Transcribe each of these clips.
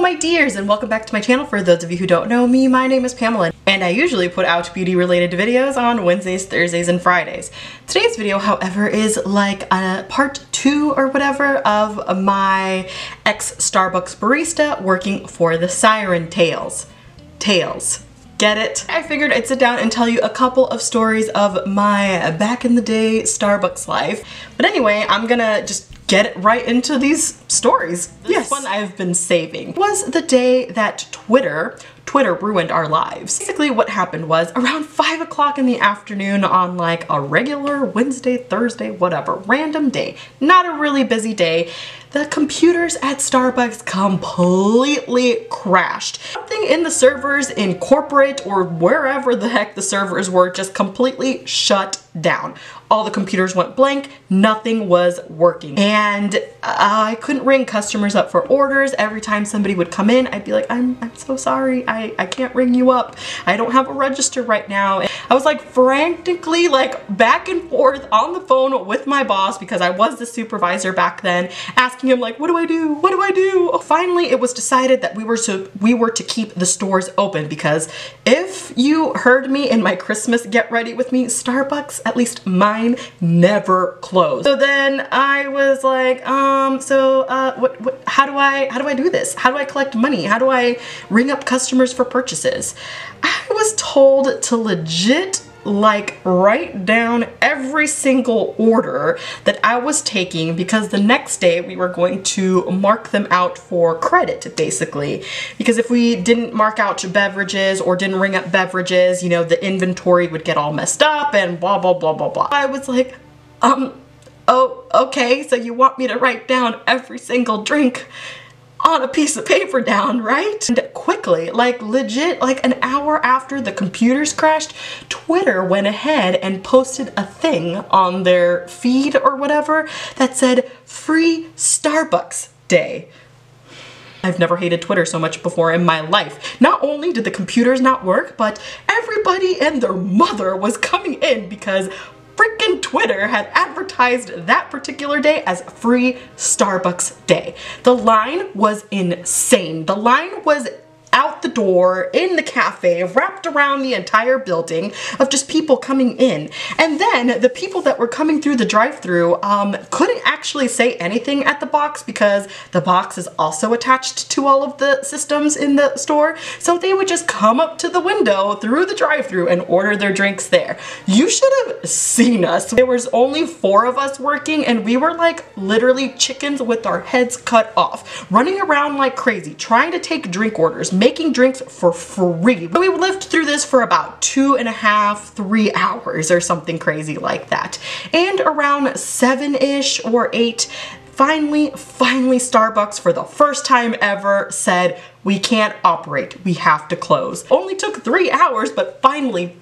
my dears, and welcome back to my channel. For those of you who don't know me, my name is Pamela, and I usually put out beauty related videos on Wednesdays, Thursdays, and Fridays. Today's video, however, is like a part 2 or whatever of my ex-Starbucks barista working for the Siren Tales. Get it? I figured I'd sit down and tell you a couple of stories of my back in the day Starbucks life. But anyway, I'm gonna just get right into these stories. This one I've been saving was the day that Twitter ruined our lives. Basically what happened was around 5 o'clock in the afternoon on like a regular Wednesday, Thursday, whatever, random day, not a really busy day, the computers at Starbucks completely crashed. Something in the servers in corporate or wherever the heck the servers were just completely shut down. All the computers went blank, nothing was working. And I couldn't ring customers up for orders. Every time somebody would come in, I'd be like, I'm so sorry, I can't ring you up. I don't have a register right now. And I was like frantically like back and forth on the phone with my boss, because I was the supervisor back then, asking him like, what do I do? What do I do? Finally, it was decided that we were to keep the stores open, because if you heard me in my Christmas get ready with me, Starbucks, at least mine, never closed. So then I was like, how do I do this? How do I collect money? How do I ring up customers for purchases? I was told to legit like write down every single order that I was taking, because the next day we were going to mark them out for credit, basically. Because if we didn't mark out beverages or didn't ring up beverages, you know, the inventory would get all messed up and blah, blah, blah, blah, blah. I was like, oh, okay, so you want me to write down every single drink on a piece of paper down, right? And quickly, like legit, like an hour after the computers crashed, Twitter went ahead and posted a thing on their feed or whatever that said, "Free Starbucks Day." I've never hated Twitter so much before in my life. Not only did the computers not work, but everybody and their mother was coming in because freaking Twitter had advertised that particular day as Free Starbucks Day. The line was insane. The line was out the door, in the cafe, wrapped around the entire building of just people coming in. And then the people that were coming through the drive-thru couldn't actually say anything at the box, because the box is also attached to all of the systems in the store. So they would just come up to the window through the drive-thru and order their drinks there. You should have seen us. There was only 4 of us working, and we were like literally chickens with our heads cut off, running around like crazy, trying to take drink orders, making drinks for free. We lived through this for about 2.5, 3 hours or something crazy like that. And around 7-ish or 8, finally Starbucks, for the first time ever, said, we can't operate, we have to close. Only took 3 hours, but finally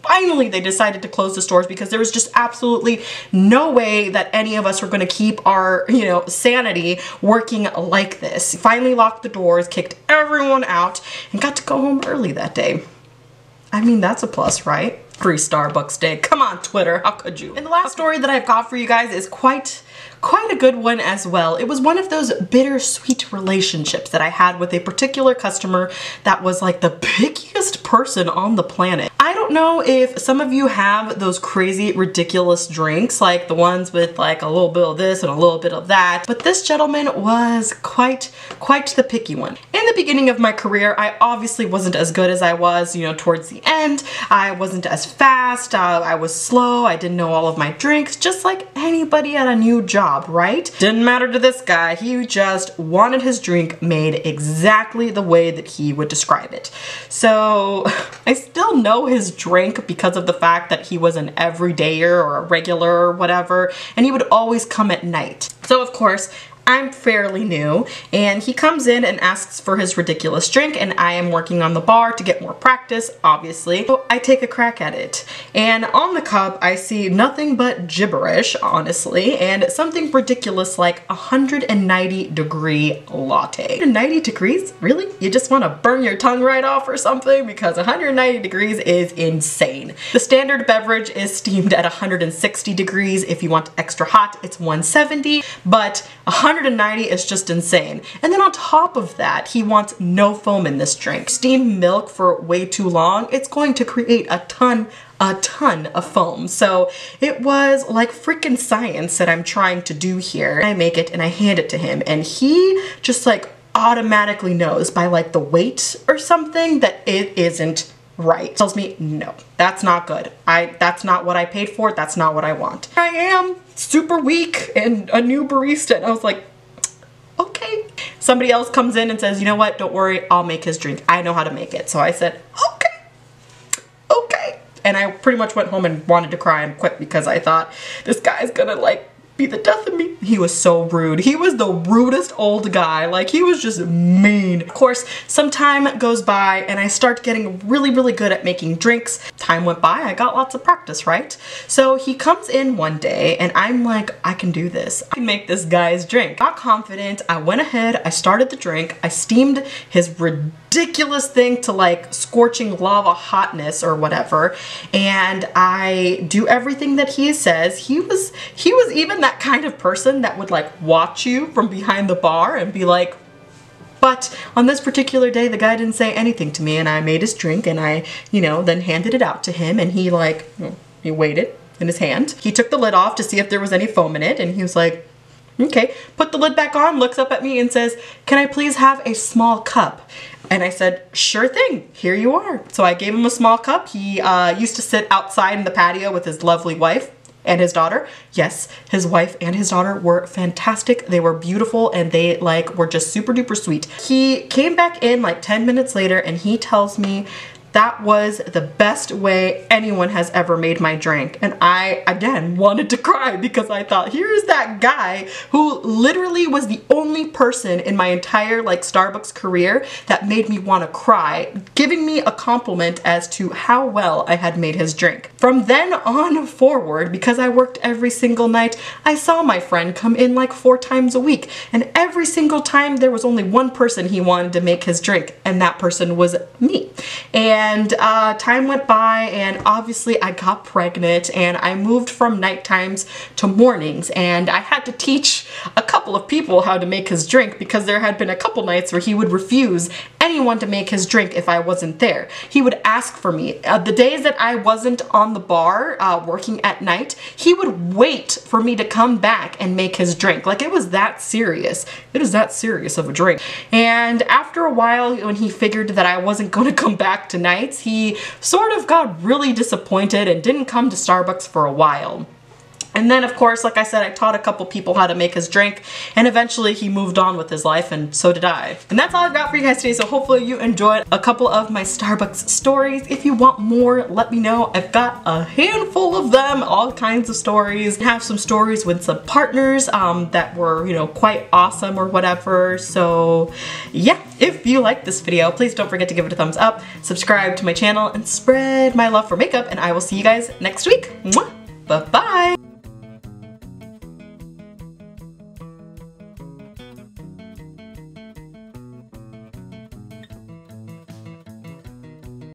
they decided to close the stores, because there was just absolutely no way that any of us were gonna keep our, you know, sanity working like this. Finally locked the doors, kicked everyone out, and got to go home early that day. I mean, that's a plus, right? Free Starbucks Day. Come on, Twitter, how could you? And the last story that I've got for you guys is quite a good one as well. It was one of those bittersweet relationships that I had with a particular customer that was like the pickiest person on the planet. I don't know if some of you have those crazy, ridiculous drinks, like the ones with like a little bit of this and a little bit of that, but this gentleman was quite the picky one. In the beginning of my career, I obviously wasn't as good as I was, you know, towards the end. I wasn't as fast, I was slow, I didn't know all of my drinks, just like anybody at a new job, right? Didn't matter to this guy. He just wanted his drink made exactly the way that he would describe it. So I still know his drink because of the fact that he was an everydayer or a regular or whatever, and he would always come at night. So of course, I'm fairly new, and he comes in and asks for his ridiculous drink, and I am working on the bar to get more practice, obviously. So I take a crack at it, and on the cup I see nothing but gibberish, honestly, and something ridiculous like 190-degree latte. 190 degrees? Really? You just want to burn your tongue right off or something? Because 190 degrees is insane. The standard beverage is steamed at 160 degrees. If you want extra hot, it's 170, but 190 190 is just insane. And then on top of that, he wants no foam in this drink. Steam milk for way too long, it's going to create a ton of foam. So it was like freaking science that I'm trying to do here. I make it and I hand it to him, and he just like automatically knows by like the weight or something that it isn't right. Tells me, no, that's not good. That's not what I paid for. That's not what I want. I am super weak and a new barista. And I was like, okay. Somebody else comes in and says, you know what? Don't worry. I'll make his drink. I know how to make it. So I said, okay. And I pretty much went home and wanted to cry and quit because I thought this guy's gonna like be the death of me. He was so rude. He was the rudest old guy. Like, he was just mean. Of course, some time goes by and I start getting really good at making drinks. Time went by, I got lots of practice, right? So he comes in one day and I'm like, I can do this. I can make this guy's drink. Got confident, I went ahead, I started the drink, I steamed his ridiculous thing to like scorching lava hotness or whatever, and I do everything that he says. He was even that kind of person that would like watch you from behind the bar and be like, but on this particular day the guy didn't say anything to me, and I made his drink and I, you know, then handed it out to him, and he like, he weighed it in his hand. He took the lid off to see if there was any foam in it, and he was like, okay, put the lid back on, looks up at me and says, can I please have a small cup? And I said, sure thing, here you are. So I gave him a small cup. He used to sit outside in the patio with his lovely wife and his daughter. Yes, his wife and his daughter were fantastic. They were beautiful and they like were just super duper sweet. He came back in like 10 minutes later and he tells me that was the best way anyone has ever made my drink. And I, again, wanted to cry because I thought, here's that guy who literally was the only person in my entire like Starbucks career that made me want to cry, giving me a compliment as to how well I had made his drink. From then on forward, because I worked every single night, I saw my friend come in like 4 times a week. And every single time there was only one person he wanted to make his drink, and that person was me. And time went by and obviously I got pregnant and I moved from night times to mornings, and I had to teach a couple of people how to make his drink because there had been a couple nights where he would refuse anyone to make his drink if I wasn't there. He would ask for me. The days that I wasn't on the bar working at night, he would wait for me to come back and make his drink. Like, it was that serious. It is that serious of a drink. And after a while, when he figured that I wasn't going to come back tonight, he sort of got really disappointed and didn't come to Starbucks for a while. And then, of course, like I said, I taught a couple people how to make his drink, and eventually he moved on with his life, and so did I. And that's all I've got for you guys today, so hopefully you enjoyed a couple of my Starbucks stories. If you want more, let me know. I've got a handful of them, all kinds of stories. I have some stories with some partners that were, you know, quite awesome or whatever. So yeah, if you like this video, please don't forget to give it a thumbs up, subscribe to my channel, and spread my love for makeup, and I will see you guys next week. Mwah! Bye-bye!